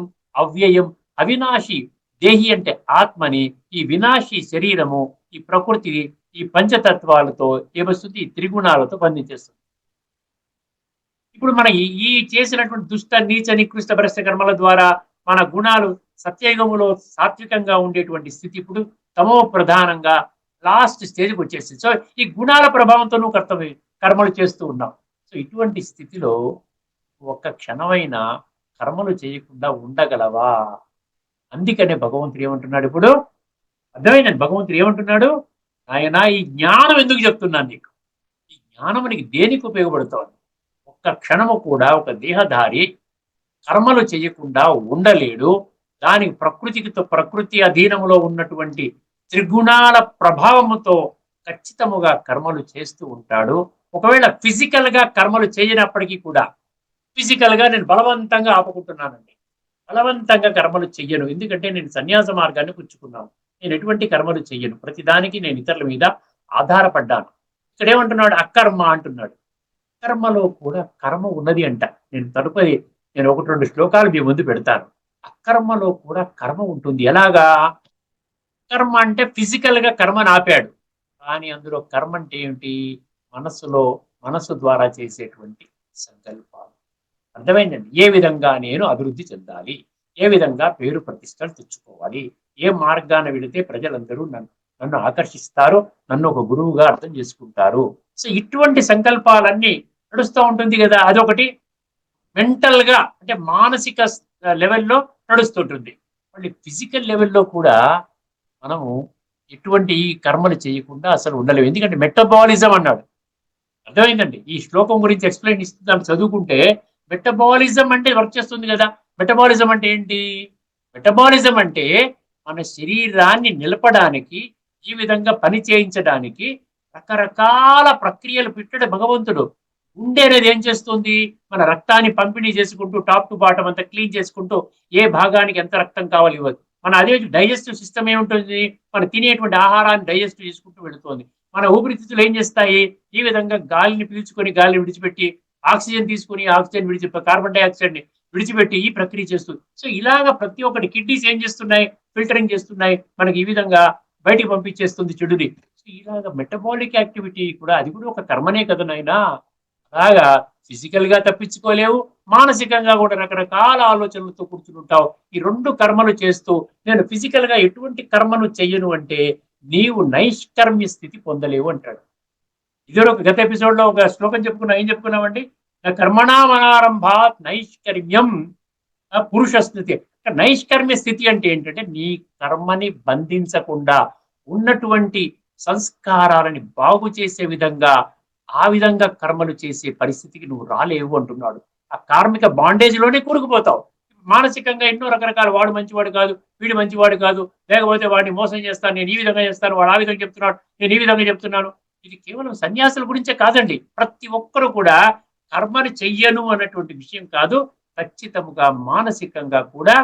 అవ్యయం అవినాశి. దేహి అంటే ఆత్మని, ఈ వినాశి శరీరము, ఈ ప్రకృతి, ఈ పంచతత్వాలతో ఏమొస్తుంది? ఈ త్రిగుణాలతో బంధించేస్తుంది. ఇప్పుడు మన ఈ చేసినటువంటి దుష్ట నీచ నికృష్ట భ్రష్ట కర్మల ద్వారా మన గుణాలు సత్యయుగములో సాత్వికంగా ఉండేటువంటి స్థితి ఇప్పుడు తమో ప్రధానంగా లాస్ట్ స్టేజ్కి వచ్చేసింది. సో ఈ గుణాల ప్రభావంతో నువ్వు కర్మలు చేస్తూ ఉన్నావు. సో ఇటువంటి స్థితిలో ఒక్క క్షణమైన కర్మలు చేయకుండా ఉండగలవా? అందుకనే భగవంతుడు ఏమంటున్నాడు ఇప్పుడు? అర్థమైందండి భగవంతుడు ఏమంటున్నాడు? ఆయన ఈ జ్ఞానం ఎందుకు చెప్తున్నాను నీకు? ఈ జ్ఞానం నీకు దేనికి ఉపయోగపడుతోంది? ఒక్క క్షణము కూడా ఒక దేహధారి కర్మలు చేయకుండా ఉండలేడు. దానికి ప్రకృతి అధీనములో ఉన్నటువంటి త్రిగుణాల ప్రభావముతో ఖచ్చితముగా కర్మలు చేస్తూ ఉంటాడు. ఒకవేళ ఫిజికల్ గా కర్మలు చేయనప్పటికీ కూడా, ఫిజికల్ గా నేను బలవంతంగా ఆపుకుంటున్నానండి, బలవంతంగా కర్మలు చెయ్యను, ఎందుకంటే నేను సన్యాస మార్గాన్ని పుచ్చుకున్నాను, నేను ఎటువంటి కర్మలు చెయ్యను, ప్రతిదానికి నేను ఇతరుల మీద ఆధారపడ్డాను. ఇక్కడ ఏమంటున్నాడు? అకర్మ అంటున్నాడు. కర్మలో కూడా కర్మ ఉన్నది అంట. నేను 1-2 శ్లోకాలు మీ ముందు పెడతాను. అకర్మలో కూడా కర్మ ఉంటుంది. ఎలాగా? కర్మ అంటే ఫిజికల్ గా కర్మను ఆపాడు, కానీ అందులో కర్మ అంటే ఏమిటి? మనస్సు ద్వారా చేసేటువంటి సంకల్పాలు. అర్థమైందండి? ఏ విధంగా నేను అభివృద్ధి చెందాలి, ఏ విధంగా పేరు ప్రతిష్టలు తెచ్చుకోవాలి, ఏ మార్గాన వెళితే ప్రజలందరూ నన్ను ఆకర్షిస్తారు, నన్ను ఒక గురువుగా అర్థం చేసుకుంటారు. సో ఇటువంటి సంకల్పాలన్నీ నడుస్తూ ఉంటుంది కదా. అదొకటి మెంటల్ గా అంటే మానసిక లెవెల్లో నడుస్తుంటుంది. మళ్ళీ ఫిజికల్ లెవెల్లో కూడా మనము ఎటువంటి కర్మలు చేయకుండా అసలు ఉండలేము. ఎందుకంటే మెటబాలిజం అన్నాడు. అర్థమైందండి? ఈ శ్లోకం గురించి ఎక్స్ప్లెయిన్ ఇస్తున్నాను, చదువుకుంటే మెటబాలిజం అంటే వర్క్ చేస్తుంది కదా. మెటబాలిజం అంటే ఏంటి? మెటబాలిజం అంటే మన శరీరాన్ని నిలపడానికి, ఈ విధంగా పని చేయించడానికి రకరకాల ప్రక్రియలు పెట్టాడు భగవంతుడు. గుండె అనేది ఏం చేస్తుంది? మన రక్తాన్ని పంపిణీ చేసుకుంటూ టాప్ టు బాటం అంతా క్లీన్ చేసుకుంటూ ఏ భాగానికి ఎంత రక్తం కావాలి ఇవ్వదు. మన అదే డైజెస్టివ్ సిస్టమ్ ఏముంటుంది? మనం తినేటువంటి ఆహారాన్ని డైజెస్ట్ చేసుకుంటూ వెళుతుంది. మన ఊపిరితిత్తులు ఏం చేస్తాయి? ఈ విధంగా గాలిని పీల్చుకొని గాలిని విడిచిపెట్టి, ఆక్సిజన్ తీసుకుని ఆక్సిజన్ కార్బన్ డైఆక్సైడ్ ని విడిచిపెట్టి ఈ ప్రక్రియ చేస్తుంది. సో ఇలాగ ప్రతి ఒక్కటి కిడ్నీస్ ఏం చేస్తున్నాయి? ఫిల్టరింగ్ చేస్తున్నాయి, మనకి ఈ విధంగా బయటికి పంపించేస్తుంది చెడుని. సో ఇలాగ మెటబాలిక్ యాక్టివిటీ కూడా, అది కూడా ఒక కర్మనే కదా నాయనా. అలాగా ఫిజికల్ గా తప్పించుకోలేవు, మానసికంగా కూడా రకరకాల ఆలోచనలతో కూర్చుంటావు. ఈ 2 కర్మలు చేస్తూ నేను ఫిజికల్ గా ఎటువంటి కర్మను చెయ్యను అంటే నీవు నైష్కర్మ్య స్థితి పొందలేవు అంటాడు. ఇదే ఒక గత ఎపిసోడ్ లో ఒక శ్లోకం చెప్పుకున్నాం. ఏం చెప్పుకున్నామండి? కర్మణామనారంభాత్ నైష్కర్మ్యం పురుష స్థితి. నైష్కర్మ్య స్థితి అంటే ఏంటంటే నీ కర్మని బంధించకుండా ఉన్నటువంటి సంస్కారాలని బాగు చేసే విధంగా, ఆ విధంగా కర్మలు చేసే పరిస్థితికి నువ్వు రాలేవు అంటున్నాడు. ఆ కార్మిక బాండేజ్ లోనే కూరుకుపోతావు. మానసికంగా ఎన్నో రకరకాల, వాడు మంచివాడు కాదు, వీడు మంచివాడు కాదు, లేకపోతే వాడిని మోసం చేస్తాను, నేను ఈ విధంగా చేస్తాను, వాడు ఆ విధంగా చెప్తున్నాడు, నేను ఈ విధంగా చెప్తున్నాను, ఇది కేవలం సన్యాసుల గురించే కాదండి. ప్రతి ఒక్కరు కూడా కర్మని చెయ్యను అన్నటువంటి విషయం కాదు. ఖచ్చితముగా మానసికంగా కూడా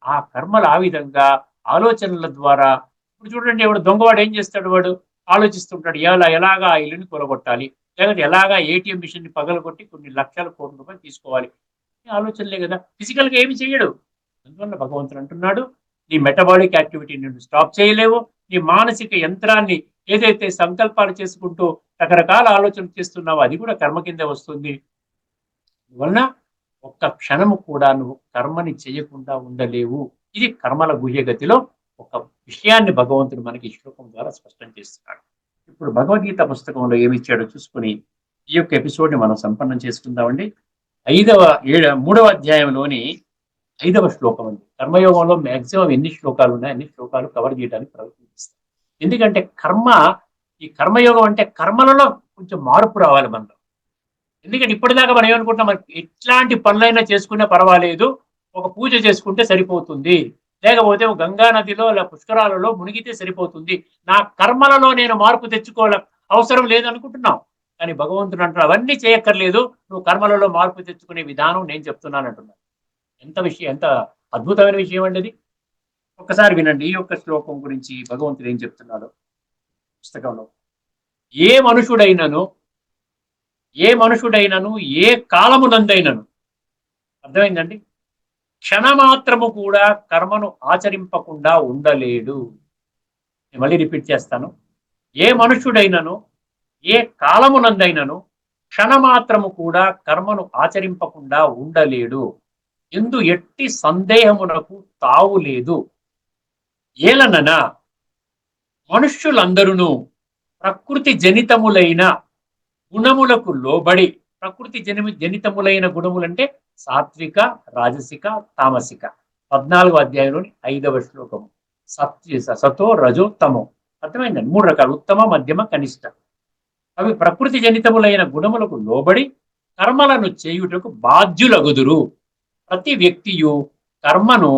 ఆ కర్మలు ఆ విధంగా ఆలోచనల ద్వారా ఇప్పుడు చూడండి, ఎవడు దొంగవాడు ఏం చేస్తాడు? వాడు ఆలోచిస్తుంటాడు, ఎలాగా ఆ ఇల్లుని కూలగొట్టాలి, లేకపోతే ఎలాగా ఏటీఎం మిషన్ ని పగలగొట్టి కొన్ని లక్షల కోట్ల రూపాయలు తీసుకోవాలి. ఈ ఆలోచనలే కదా, ఫిజికల్ గా ఏమి చేయడు. అందువల్ల భగవంతుడు అంటున్నాడు, నీ మెటబాలిక్ యాక్టివిటీని నువ్వు స్టాప్ చేయలేవు. నీ మానసిక యంత్రాన్ని ఏదైతే సంకల్పాలు చేసుకుంటూ రకరకాల ఆలోచనలు చేస్తున్నావో అది కూడా కర్మ కింద వస్తుంది. అందువలన ఒక్క క్షణము కూడా నువ్వు కర్మని చేయకుండా ఉండలేవు. ఇది కర్మల గుహ్యగతిలో ఒక విషయాన్ని భగవంతుడు మనకి ఈ శ్లోకం ద్వారా స్పష్టం చేస్తున్నాడు. ఇప్పుడు భగవద్గీత పుస్తకంలో ఏమి ఇచ్చాడో చూసుకుని ఈ యొక్క ఎపిసోడ్ ని మనం సంపన్నం చేసుకుందామండి. మూడవ అధ్యాయంలోని 5వ శ్లోకం అండి. కర్మయోగంలో మాక్సిమం ఎన్ని శ్లోకాలు ఉన్నాయి అన్ని శ్లోకాలు కవర్ చేయడానికి ప్రయత్నిస్తాం. ఎందుకంటే ఈ కర్మయోగం అంటే కర్మలలో కొంచెం మార్పు రావాలి మనలో. ఎందుకంటే ఇప్పటిదాకా మనం ఏమనుకుంటున్నాం, మనకి ఎట్లాంటి పనులైనా చేసుకునే పర్వాలేదు, ఒక పూజ చేసుకుంటే సరిపోతుంది, లేకపోతే ఒక గంగా నదిలో పుష్కరాలలో మునిగితే సరిపోతుంది, నా కర్మలలో నేను మార్పు తెచ్చుకోవాల అవసరం లేదనుకుంటున్నాం. కానీ భగవంతుడు అంటాడు, అవన్నీ చేయక్కర్లేదు, నువ్వు కర్మలలో మార్పు తెచ్చుకునే విధానం నేను చెప్తున్నాను అంటున్నాను. ఎంత అద్భుతమైన విషయం అండి అది. ఒక్కసారి వినండి ఈ యొక్క శ్లోకం గురించి భగవంతుడు ఏం చెప్తున్నాడు పుస్తకంలో. ఏ మనుషుడైనను ఏ కాలమునందైనను, అర్థమైందండి, క్షణమాత్రము కూడా కర్మను ఆచరింపకుండా ఉండలేడు. నేను మళ్ళీ రిపీట్ చేస్తాను. ఏ మనుషుడైనను ఏ కాలమునందైనను క్షణమాత్రము కూడా కర్మను ఆచరింపకుండా ఉండలేడు. ఎందు ఎట్టి సందేహమునకు తావు లేదు. ఏలనన మనుష్యులందరూ ప్రకృతి జనితములైన గుణములకు లోబడి, ప్రకృతి జనితములైన గుణములంటే సాత్విక, రాజసిక, తామసిక. 14వ అధ్యాయంలోని 5వ శ్లోకము. సతో రజో తమో. అర్థమైందండి? 3 రకాలు: ఉత్తమ, మధ్యమ, కనిష్ట. అవి ప్రకృతి జనితములైన గుణములకు లోబడి కర్మలను చేయుటకు బాధ్యులగుదురు. ప్రతి వ్యక్తియు కర్మను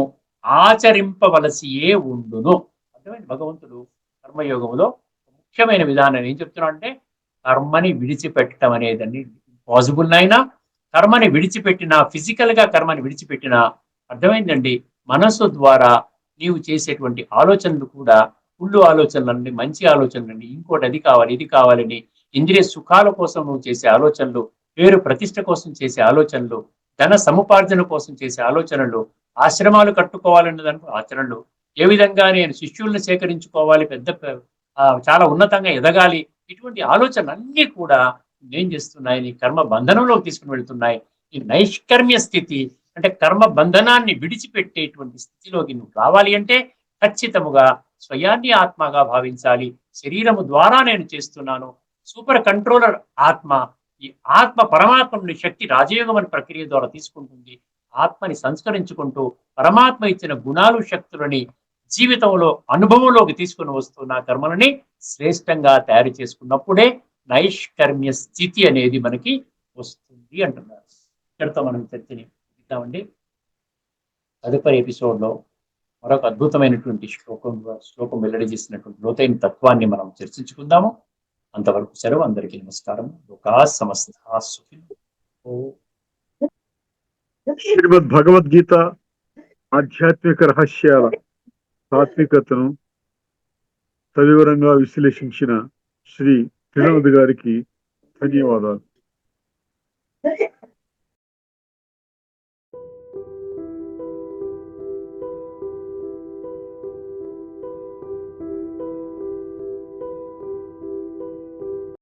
ఆచరింపవలసియే ఉండును. అర్థమైంది? భగవంతుడు కర్మయోగంలో ముఖ్యమైన విధానం ఏం చెప్తున్నాడు అంటే, కర్మని విడిచిపెట్టడం అనేదాన్ని పాసిబుల్ అయినా, కర్మని విడిచిపెట్టినా, ఫిజికల్ గా కర్మని విడిచిపెట్టినా, అర్థమైందండి, మనస్సు ద్వారా నీవు చేసేటువంటి ఆలోచనలు కూడా కుళ్ళు ఆలోచనలండి, మంచి ఆలోచనలండి, ఇంకోటి అది కావాలి ఇది కావాలని ఇంద్రియ సుఖాల కోసం నువ్వు చేసే ఆలోచనలు, పేరు ప్రతిష్ట కోసం చేసే ఆలోచనలు, ధన సముపార్జన కోసం చేసే ఆలోచనలు, ఆశ్రమాలు కట్టుకోవాలన్న దానికి ఆచరణలు, ఏ విధంగా నేను శిష్యుల్ని సేకరించుకోవాలి, చాలా ఉన్నతంగా ఎదగాలి, ఇటువంటి ఆలోచనలు అన్నీ కూడా ఏం చేస్తున్నాయి, నీ కర్మ బంధనంలోకి తీసుకుని వెళ్తున్నాయి. ఈ నైష్కర్మ్య స్థితి అంటే కర్మ బంధనాన్ని విడిచిపెట్టేటువంటి స్థితిలోకి నువ్వు రావాలి అంటే ఖచ్చితముగా స్వయాన్ని ఆత్మగా భావించాలి. శరీరము ద్వారా నేను చేస్తున్నాను, సూపర్ కంట్రోలర్ ఆత్మ. ఈ ఆత్మ పరమాత్మని శక్తి రాజయోగం అనే ప్రక్రియ ద్వారా తీసుకుంటుంది. ఆత్మని సంస్కరించుకుంటూ పరమాత్మ ఇచ్చిన గుణాలు, శక్తులని జీవితంలో అనుభవంలోకి తీసుకుని వస్తున్న కర్మలని శ్రేష్టంగా తయారు చేసుకున్నప్పుడే నైష్కర్మ్య స్థితి అనేది మనకి వస్తుంది అంటున్నారు. ఇక్కడితో మనం చర్చని ఇద్దామండి. తదుపరి ఎపిసోడ్లో మరొక అద్భుతమైనటువంటి శ్లోకం వెల్లడి చేసినటువంటి లోతైన తత్వాన్ని మనం చర్చించుకుందాము. అంతవరకు సెలవు. అందరికీ నమస్కారం. లోకా సమస్తా సుఖినో. శ్రీమద్ భగవద్గీత ఆధ్యాత్మిక రహస్యాల తాత్వికతను సవివరంగా విశ్లేషించిన శ్రీ త్రినాథ్ గారికి ధన్యవాదాలు.